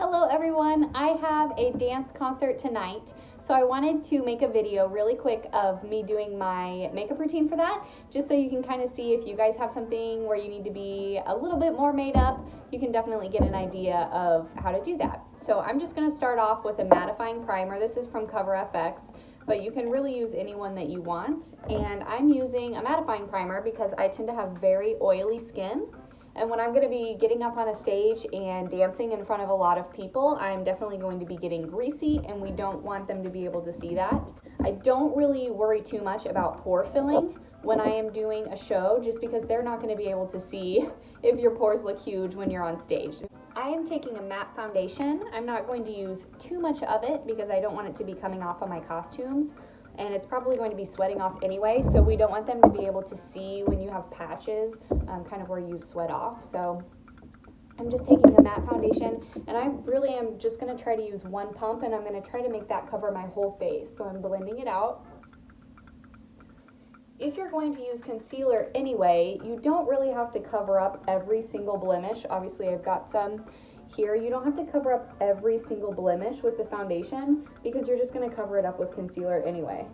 Hello everyone, I have a dance concert tonight, so I wanted to make a video really quick of me doing my makeup routine for that, just so you can kind of see if you guys have something where you need to be a little bit more made up, you can definitely get an idea of how to do that. So I'm just going to start off with a mattifying primer. This is from CoverFX, but you can really use any one that you want, and I'm using a mattifying primer because I tend to have very oily skin. And when I'm going to be getting up on a stage and dancing in front of a lot of people, I'm definitely going to be getting greasy, and we don't want them to be able to see that. I don't really worry too much about pore filling when I am doing a show, just because they're not going to be able to see if your pores look huge when you're on stage. I am taking a matte foundation. I'm not going to use too much of it because I don't want it to be coming off on my costumes. And it's probably going to be sweating off anyway, so we don't want them to be able to see when you have patches, kind of where you sweat off. So I'm just taking a matte foundation, and I really am just going to try to use one pump, and I'm going to try to make that cover my whole face. So I'm blending it out. If you're going to use concealer anyway, you don't really have to cover up every single blemish. Obviously, I've got some here. You don't have to cover up every single blemish with the foundation because you're just going to cover it up with concealer anyway.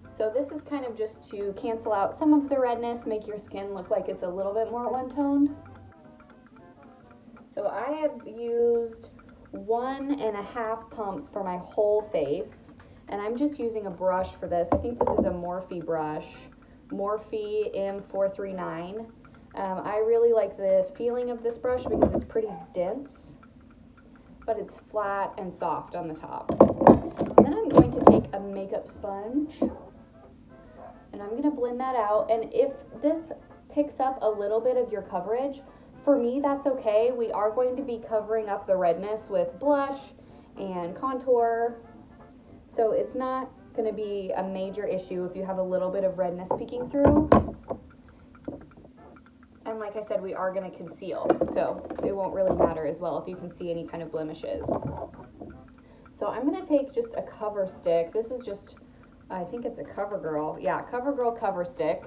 So this is kind of just to cancel out some of the redness, make your skin look like it's a little bit more one-toned. So I have used 1.5 pumps for my whole face, and I'm just using a brush for this. I think this is a Morphe brush, Morphe M439. I really like the feeling of this brush because it's pretty dense, but it's flat and soft on the top. Then I'm going to take a makeup sponge, and I'm going to blend that out. And if this picks up a little bit of your coverage, for me that's okay. We are going to be covering up the redness with blush and contour, so it's not going to be a major issue if you have a little bit of redness peeking through. And like I said, we are going to conceal, so it won't really matter as well if you can see any kind of blemishes. So I'm going to take just a cover stick. This is just, I think it's a CoverGirl. Yeah, CoverGirl cover stick.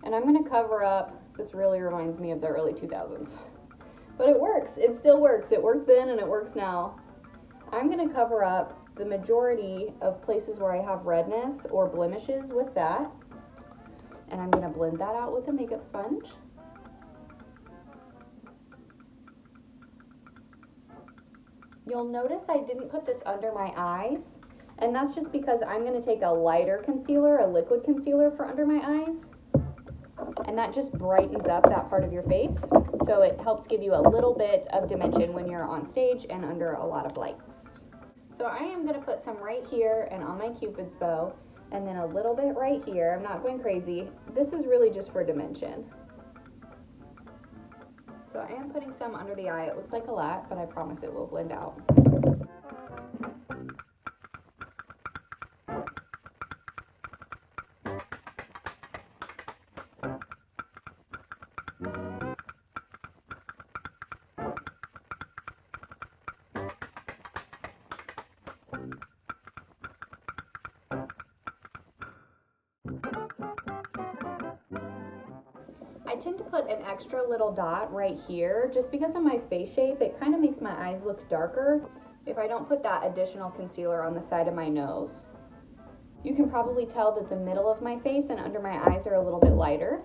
And I'm going to cover up, this really reminds me of the early 2000s. But it works. It still works. It worked then and it works now. I'm going to cover up the majority of places where I have redness or blemishes with that. And I'm going to blend that out with a makeup sponge. You'll notice I didn't put this under my eyes, and that's just because I'm going to take a lighter concealer, a liquid concealer for under my eyes, and that just brightens up that part of your face, so it helps give you a little bit of dimension when you're on stage and under a lot of lights. So I am going to put some right here and on my Cupid's bow, and then a little bit right here. I'm not going crazy. This is really just for dimension. So I am putting some under the eye. It looks like a lot, but I promise it will blend out. I tend to put an extra little dot right here just because of my face shape. It kind of makes my eyes look darker if I don't put that additional concealer on the side of my nose. You can probably tell that the middle of my face and under my eyes are a little bit lighter.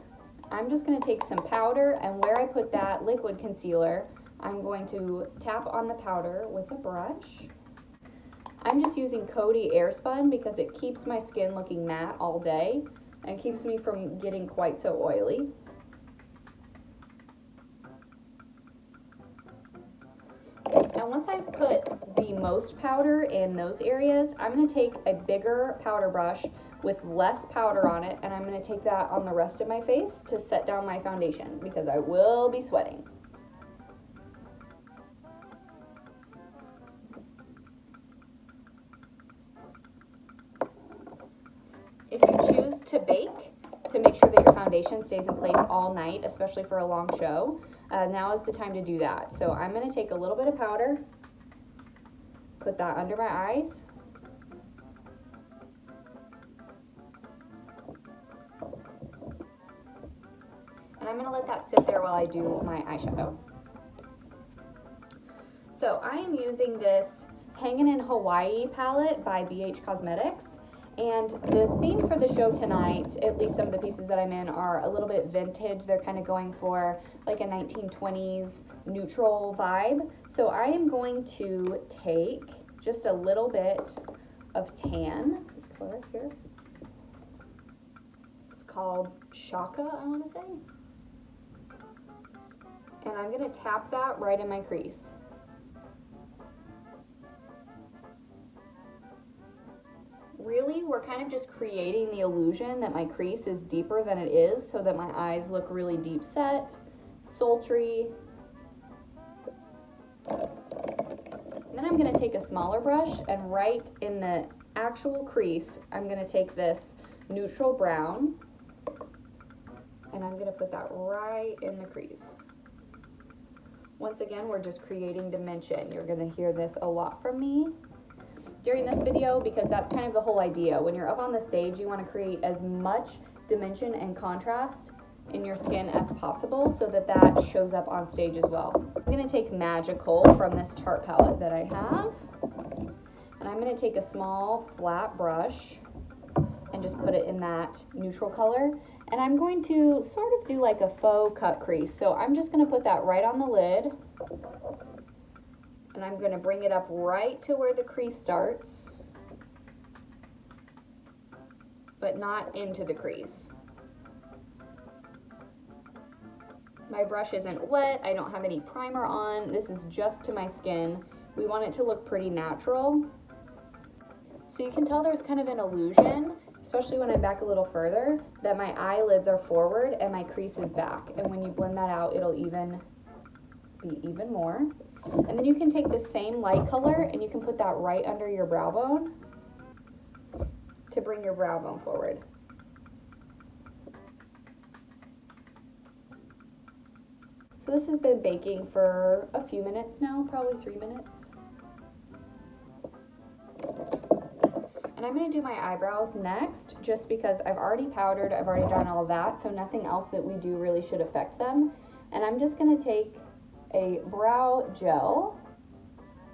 I'm just going to take some powder, and where I put that liquid concealer, I'm going to tap on the powder with a brush. I'm just using Coty Airspun because it keeps my skin looking matte all day and keeps me from getting quite so oily. And once I've put the most powder in those areas, I'm going to take a bigger powder brush with less powder on it, and I'm going to take that on the rest of my face to set down my foundation because I will be sweating. If you choose to bake, to make sure that your foundation stays in place all night, especially for a long show, now is the time to do that. So I'm going to take a little bit of powder, put that under my eyes, and I'm going to let that sit there while I do my eyeshadow. So I am using this Hangin in Hawaii palette by BH Cosmetics. And the theme for the show tonight, at least some of the pieces that I'm in, are a little bit vintage. They're kind of going for like a 1920s neutral vibe. So I am going to take just a little bit of tan, this color here. It's called Shaka, I want to say. And I'm going to tap that right in my crease. Really, we're kind of just creating the illusion that my crease is deeper than it is so that my eyes look really deep set, sultry. And then I'm going to take a smaller brush and right in the actual crease, I'm going to take this neutral brown and I'm going to put that right in the crease. Once again, we're just creating dimension. You're going to hear this a lot from me during this video because that's kind of the whole idea. When you're up on the stage, you want to create as much dimension and contrast in your skin as possible so that that shows up on stage as well. I'm going to take Magical from this Tarte palette that I have, and I'm going to take a small flat brush and just put it in that neutral color, and I'm going to sort of do like a faux cut crease. So I'm just going to put that right on the lid, and I'm going to bring it up right to where the crease starts, but not into the crease. My brush isn't wet, I don't have any primer on, this is just to my skin. We want it to look pretty natural. So you can tell there's kind of an illusion, especially when I'm back a little further, that my eyelids are forward and my crease is back. And when you blend that out, it'll be even more. And then you can take the same light color and you can put that right under your brow bone to bring your brow bone forward. So this has been baking for a few minutes now, probably 3 minutes. And I'm going to do my eyebrows next, just because I've already powdered, I've already done all of that, so nothing else that we do really should affect them. And I'm just going to take a brow gel.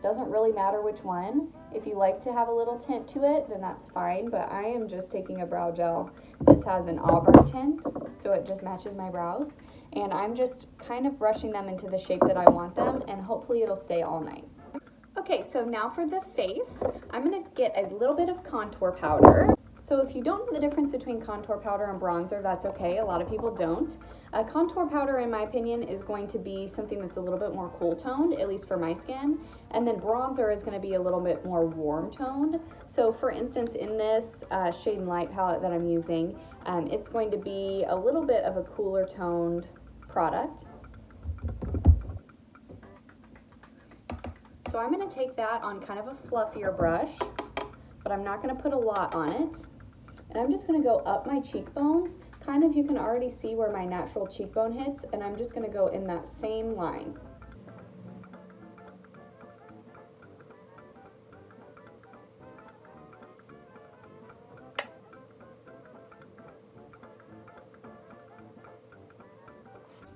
Doesn't really matter which one. If you like to have a little tint to it, then that's fine, but I am just taking a brow gel. This has an auburn tint, so it just matches my brows. And I'm just kind of brushing them into the shape that I want them, and hopefully it'll stay all night. Okay, so now for the face, I'm gonna get a little bit of contour powder. So if you don't know the difference between contour powder and bronzer, that's okay. A lot of people don't. Contour powder, in my opinion, is going to be something that's a little bit more cool toned, at least for my skin. And then bronzer is gonna be a little bit more warm toned. So for instance, in this Shade and Light palette that I'm using, it's going to be a little bit of a cooler toned product. So I'm going to take that on kind of a fluffier brush, but I'm not going to put a lot on it. And I'm just going to go up my cheekbones. Kind of, you can already see where my natural cheekbone hits, and I'm just going to go in that same line.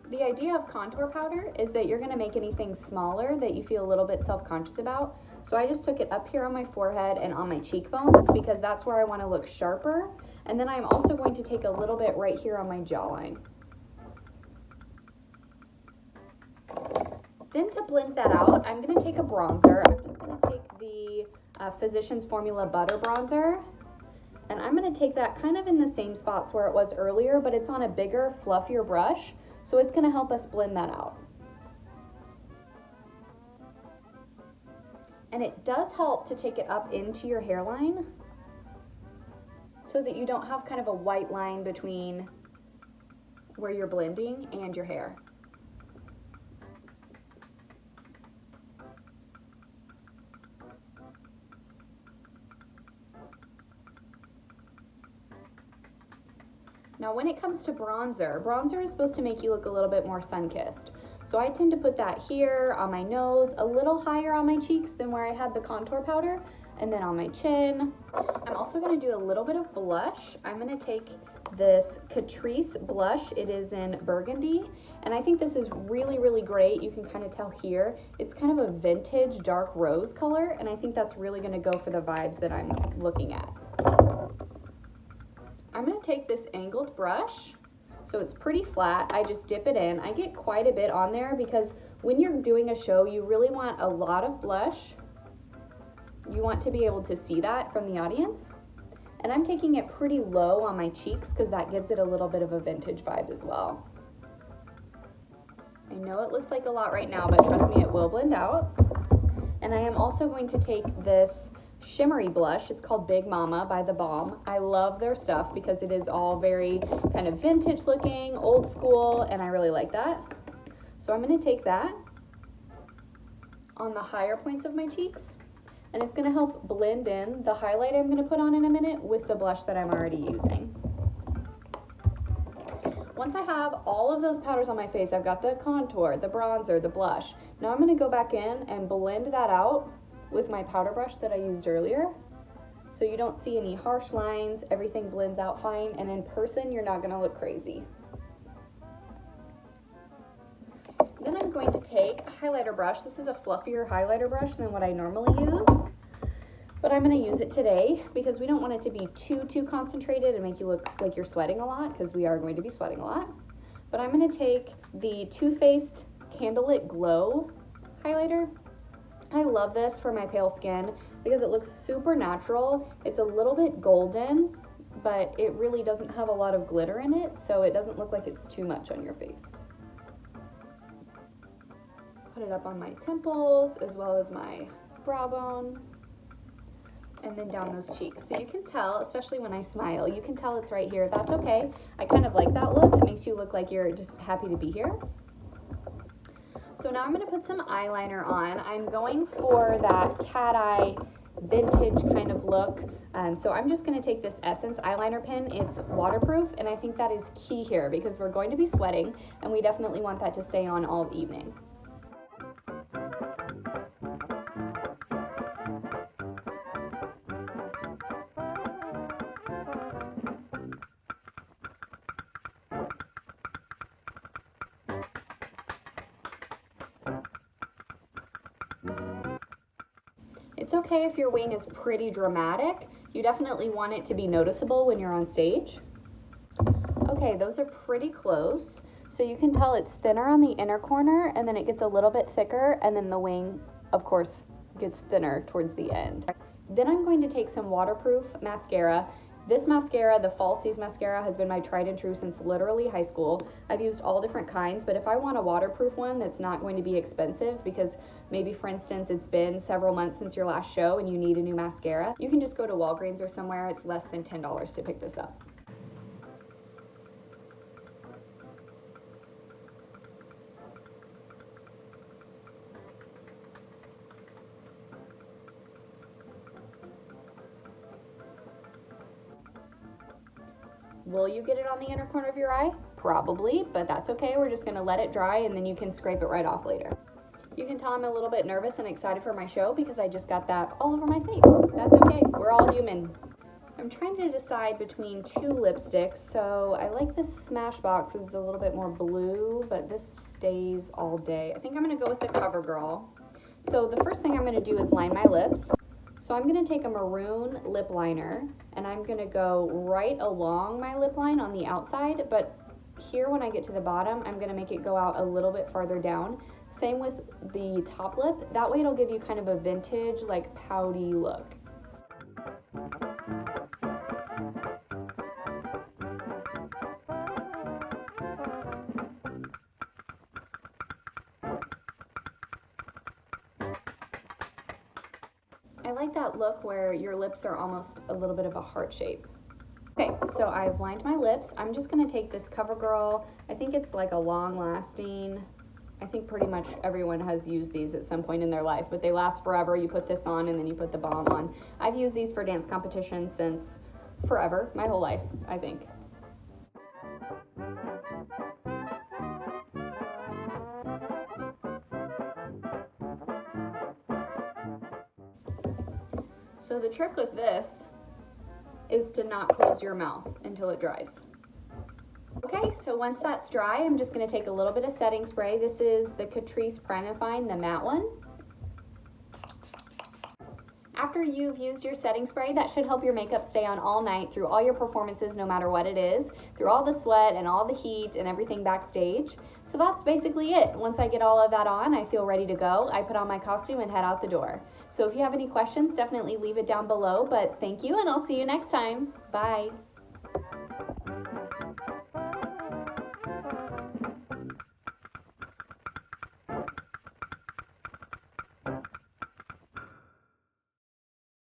The idea of contour powder is that you're going to make anything smaller that you feel a little bit self-conscious about. So I just took it up here on my forehead and on my cheekbones because that's where I want to look sharper. And then I'm also going to take a little bit right here on my jawline. Then to blend that out, I'm going to take a bronzer. I'm just going to take the Physicians Formula Butter Bronzer. And I'm going to take that kind of in the same spots where it was earlier, but it's on a bigger, fluffier brush. So it's going to help us blend that out. And it does help to take it up into your hairline so that you don't have kind of a white line between where you're blending and your hair. Now when it comes to bronzer, bronzer is supposed to make you look a little bit more sun-kissed. So I tend to put that here on my nose, a little higher on my cheeks than where I had the contour powder, and then on my chin. I'm also gonna do a little bit of blush. I'm gonna take this Catrice blush. It is in Burgundy, and I think this is really, really great. You can kind of tell here, it's kind of a vintage dark rose color, and I think that's really gonna go for the vibes that I'm looking at. I'm gonna take this angled brush. So it's pretty flat, I just dip it in. I get quite a bit on there because when you're doing a show, you really want a lot of blush. You want to be able to see that from the audience. And I'm taking it pretty low on my cheeks because that gives it a little bit of a vintage vibe as well. I know it looks like a lot right now, but trust me, it will blend out. And I am also going to take this shimmery blush. It's called Big Mama by the Balm. I love their stuff because it is all very kind of vintage looking, old school, and I really like that. So I'm going to take that on the higher points of my cheeks, and it's going to help blend in the highlight I'm going to put on in a minute with the blush that I'm already using. Once I have all of those powders on my face, I've got the contour, the bronzer, the blush. Now I'm going to go back in and blend that out with my powder brush that I used earlier. So you don't see any harsh lines, everything blends out fine, and in person you're not gonna look crazy. Then I'm going to take a highlighter brush. This is a fluffier highlighter brush than what I normally use, but I'm gonna use it today because we don't want it to be too concentrated and make you look like you're sweating a lot, because we are going to be sweating a lot. But I'm gonna take the Too Faced Candlelit Glow highlighter. I love this for my pale skin because it looks super natural. It's a little bit golden, but it really doesn't have a lot of glitter in it, so it doesn't look like it's too much on your face. Put it up on my temples as well as my brow bone, and then down those cheeks. So you can tell, especially when I smile, you can tell it's right here. That's okay. I kind of like that look. It makes you look like you're just happy to be here. So now I'm going to put some eyeliner on. I'm going for that cat eye vintage kind of look. So I'm just going to take this Essence eyeliner pen. It's waterproof, and I think that is key here because we're going to be sweating, and we definitely want that to stay on all evening. It's okay if your wing is pretty dramatic. You definitely want it to be noticeable when you're on stage. Okay, those are pretty close. So you can tell it's thinner on the inner corner, and then it gets a little bit thicker, and then the wing, of course, gets thinner towards the end. Then I'm going to take some waterproof mascara. This mascara, the Falsies mascara, has been my tried and true since literally high school. I've used all different kinds, but if I want a waterproof one that's not going to be expensive, because maybe, for instance, it's been several months since your last show and you need a new mascara, you can just go to Walgreens or somewhere. It's less than $10 to pick this up. Will you get it on the inner corner of your eye? Probably, but that's okay. We're just gonna let it dry, and then you can scrape it right off later. You can tell I'm a little bit nervous and excited for my show because I just got that all over my face. That's okay, we're all human. I'm trying to decide between two lipsticks. So I like this Smashbox because it's a little bit more blue, but this stays all day. I think I'm gonna go with the CoverGirl. So the first thing I'm gonna do is line my lips. So I'm gonna take a maroon lip liner, and I'm gonna go right along my lip line on the outside, but here when I get to the bottom, I'm gonna make it go out a little bit farther down. Same with the top lip. That way it'll give you kind of a vintage, like pouty look. I like that look where your lips are almost a little bit of a heart shape. Okay, so I've lined my lips. I'm just gonna take this CoverGirl. I think it's like a long-lasting, I think pretty much everyone has used these at some point in their life, but they last forever. You put this on and then you put the balm on. I've used these for dance competitions since forever, my whole life, I think. So the trick with this is to not close your mouth until it dries. Okay, so once that's dry, I'm just going to take a little bit of setting spray. This is the Catrice Primifying, the matte one. After you've used your setting spray, that should help your makeup stay on all night through all your performances, no matter what it is, through all the sweat and all the heat and everything backstage. So that's basically it. Once I get all of that on, I feel ready to go. I put on my costume and head out the door. So if you have any questions, definitely leave it down below, but thank you and I'll see you next time. Bye.